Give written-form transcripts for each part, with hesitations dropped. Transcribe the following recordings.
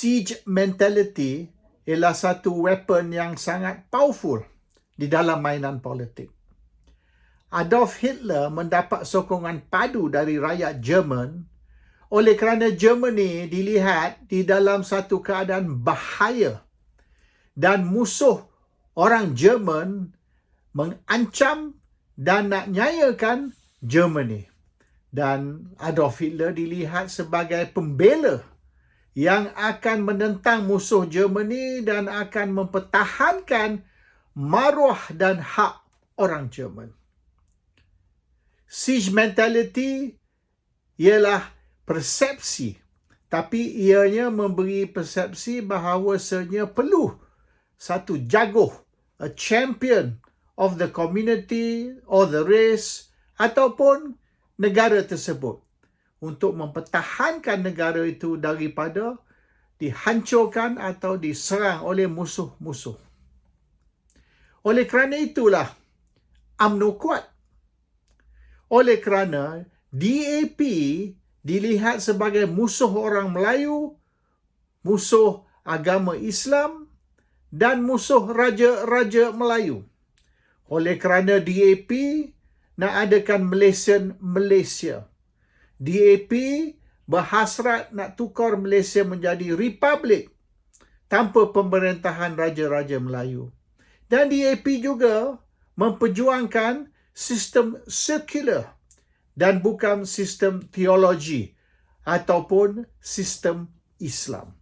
siege mentality ialah satu weapon yang sangat powerful di dalam mainan politik. Adolf Hitler mendapat sokongan padu dari rakyat Jerman oleh kerana Germany dilihat di dalam satu keadaan bahaya dan musuh orang Jerman mengancam dan nak nyayakan Germany. Dan Adolf Hitler dilihat sebagai pembela yang akan menentang musuh Germany dan akan mempertahankan maruah dan hak orang Jerman. Siege mentality ialah persepsi, tapi ianya memberi persepsi bahawasanya perlu satu jaguh, a champion of the community or the race ataupun negara tersebut untuk mempertahankan negara itu daripada dihancurkan atau diserang oleh musuh-musuh. Oleh kerana itulah UMNO kuat. Oleh kerana DAP dilihat sebagai musuh orang Melayu, musuh agama Islam dan musuh raja-raja Melayu. Oleh kerana DAP nak adakan Malaysia. DAP berhasrat nak tukar Malaysia menjadi republik tanpa pemerintahan raja-raja Melayu. Dan DAP juga memperjuangkan sistem sekular dan bukan sistem teologi ataupun sistem Islam.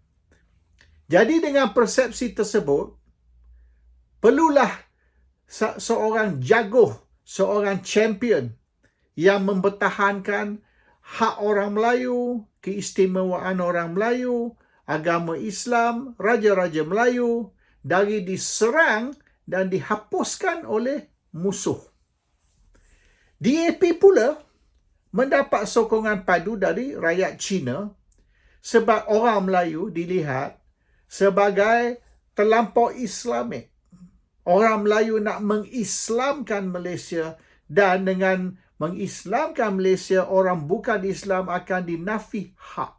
Jadi dengan persepsi tersebut, perlulah seorang jaguh, seorang champion yang mempertahankan hak orang Melayu, keistimewaan orang Melayu, agama Islam, raja-raja Melayu dari diserang dan dihapuskan oleh musuh. DAP pula mendapat sokongan padu dari rakyat Cina sebab orang Melayu dilihat sebagai terlampau Islamik. Orang Melayu nak mengislamkan Malaysia dan dengan mengislamkan Malaysia, orang bukan Islam akan dinafi hak.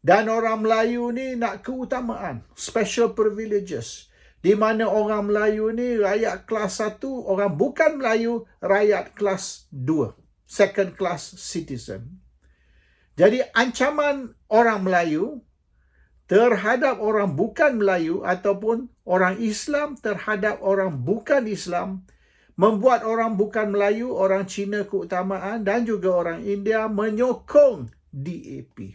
Dan orang Melayu ni nak keutamaan, special privileges. Di mana orang Melayu ni rakyat kelas 1, orang bukan Melayu rakyat kelas 2, second class citizen. Jadi ancaman orang Melayu terhadap orang bukan Melayu ataupun orang Islam terhadap orang bukan Islam membuat orang bukan Melayu, orang Cina keutamaan dan juga orang India menyokong DAP.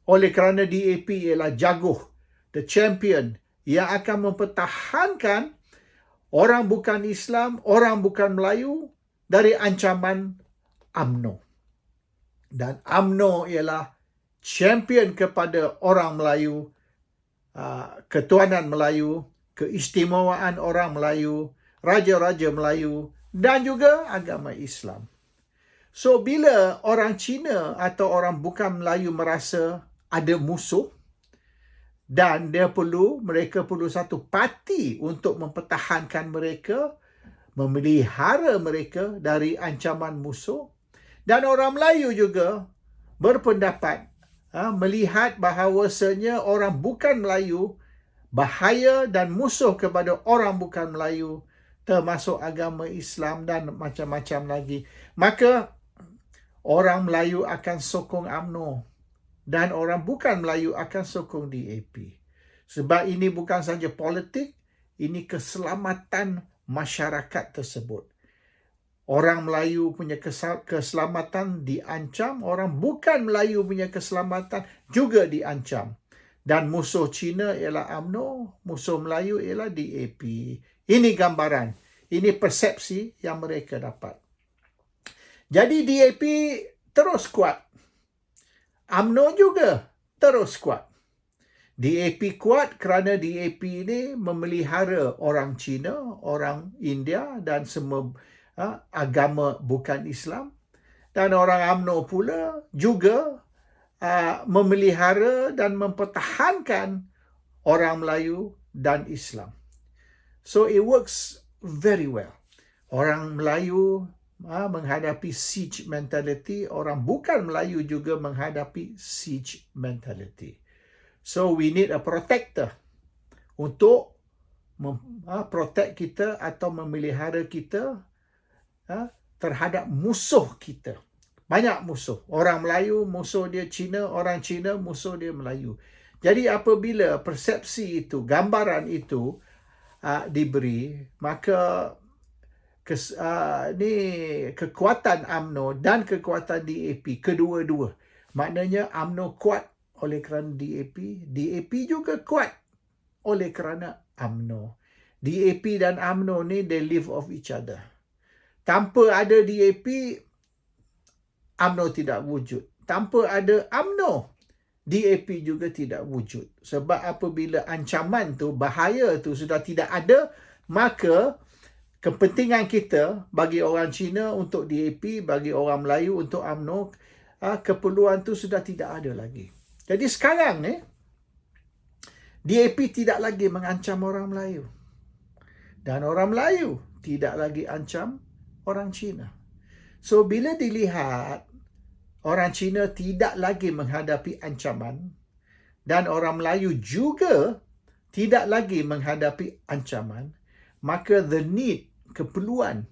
Oleh kerana DAP ialah jaguh, the champion yang akan mempertahankan orang bukan Islam, orang bukan Melayu dari ancaman UMNO. Dan UMNO ialah champion kepada orang Melayu, ketuanan Melayu, keistimewaan orang Melayu, raja-raja Melayu dan juga agama Islam. So bila orang Cina atau orang bukan Melayu merasa ada musuh dan mereka perlu satu parti untuk mempertahankan mereka, memelihara mereka dari ancaman musuh, dan orang Melayu juga berpendapat melihat bahawasanya orang bukan Melayu bahaya dan musuh kepada orang bukan Melayu, termasuk agama Islam dan macam-macam lagi. Maka orang Melayu akan sokong UMNO dan orang bukan Melayu akan sokong DAP. Sebab ini bukan saja politik, ini keselamatan masyarakat tersebut. Orang Melayu punya keselamatan diancam, orang bukan Melayu punya keselamatan juga diancam. Dan musuh Cina ialah UMNO, musuh Melayu ialah DAP. Ini gambaran, ini persepsi yang mereka dapat. Jadi DAP terus kuat. UMNO juga terus kuat. DAP kuat kerana DAP ini memelihara orang Cina, orang India dan semua agama bukan Islam. Dan orang UMNO pula juga memelihara dan mempertahankan orang Melayu dan Islam. So it works very well. Orang Melayu menghadapi siege mentality, orang bukan Melayu juga menghadapi siege mentality. So we need a protector untuk protect kita atau memelihara kita terhadap musuh kita. Banyak musuh. Orang Melayu, musuh dia Cina. Orang Cina, musuh dia Melayu. Jadi apabila persepsi itu, gambaran itu diberi, maka kekuatan UMNO dan kekuatan DAP, kedua-dua. Maknanya UMNO kuat oleh kerana DAP. DAP juga kuat oleh kerana UMNO. DAP dan UMNO ni, they live off each other. Tanpa ada DAP, UMNO tidak wujud. Tanpa ada UMNO, DAP juga tidak wujud. Sebab apabila ancaman tu, bahaya tu sudah tidak ada, maka kepentingan kita bagi orang Cina untuk DAP, bagi orang Melayu untuk UMNO, keperluan tu sudah tidak ada lagi. Jadi sekarang ni, DAP tidak lagi mengancam orang Melayu. Dan orang Melayu tidak lagi ancam orang Cina. So, bila dilihat orang Cina tidak lagi menghadapi ancaman dan orang Melayu juga tidak lagi menghadapi ancaman, maka the need, keperluan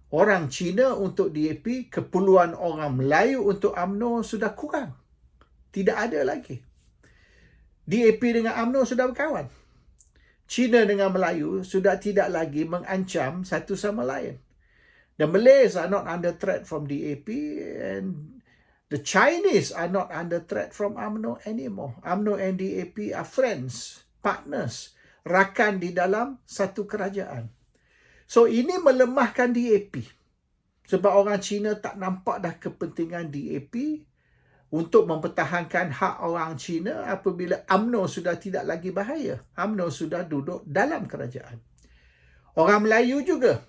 orang Cina untuk DAP, keperluan orang Melayu untuk UMNO sudah kurang. Tidak ada lagi. DAP dengan UMNO sudah berkawan. Cina dengan Melayu sudah tidak lagi mengancam satu sama lain. The Malays are not under threat from DAP and the Chinese are not under threat from UMNO anymore. UMNO and DAP are friends, partners, rakan di dalam satu kerajaan. So ini melemahkan DAP. Sebab orang Cina tak nampak dah kepentingan DAP untuk mempertahankan hak orang Cina apabila UMNO sudah tidak lagi bahaya. UMNO sudah duduk dalam kerajaan. Orang Melayu juga,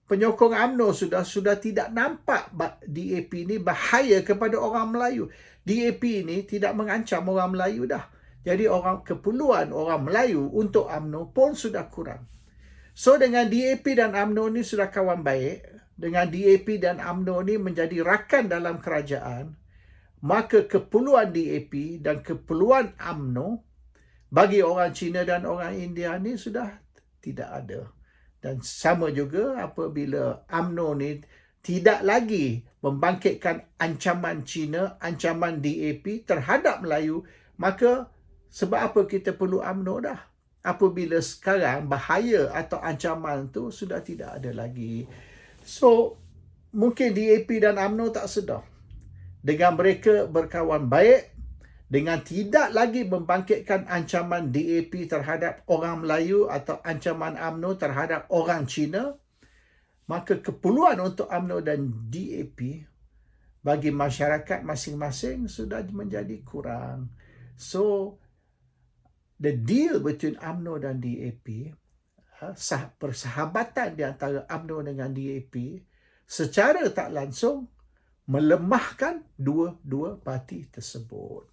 penyokong UMNO sudah tidak nampak DAP ini bahaya kepada orang Melayu. DAP ini tidak mengancam orang Melayu dah. Jadi keperluan orang Melayu untuk UMNO pun sudah kurang. So dengan DAP dan UMNO ni sudah kawan baik, dengan DAP dan UMNO ni menjadi rakan dalam kerajaan, maka keperluan DAP dan keperluan UMNO bagi orang Cina dan orang India ni sudah tidak ada. Dan sama juga apabila UMNO ni tidak lagi membangkitkan ancaman Cina, ancaman DAP terhadap Melayu, maka sebab apa kita perlu UMNO dah? Apabila sekarang bahaya atau ancaman tu sudah tidak ada lagi. So, mungkin DAP dan UMNO tak sedar. Dengan mereka berkawan baik, dengan tidak lagi membangkitkan ancaman DAP terhadap orang Melayu atau ancaman UMNO terhadap orang Cina, maka keperluan untuk UMNO dan DAP bagi masyarakat masing-masing sudah menjadi kurang. So, the deal between UMNO dan DAP, persahabatan di antara UMNO dengan DAP, secara tak langsung melemahkan dua-dua parti tersebut.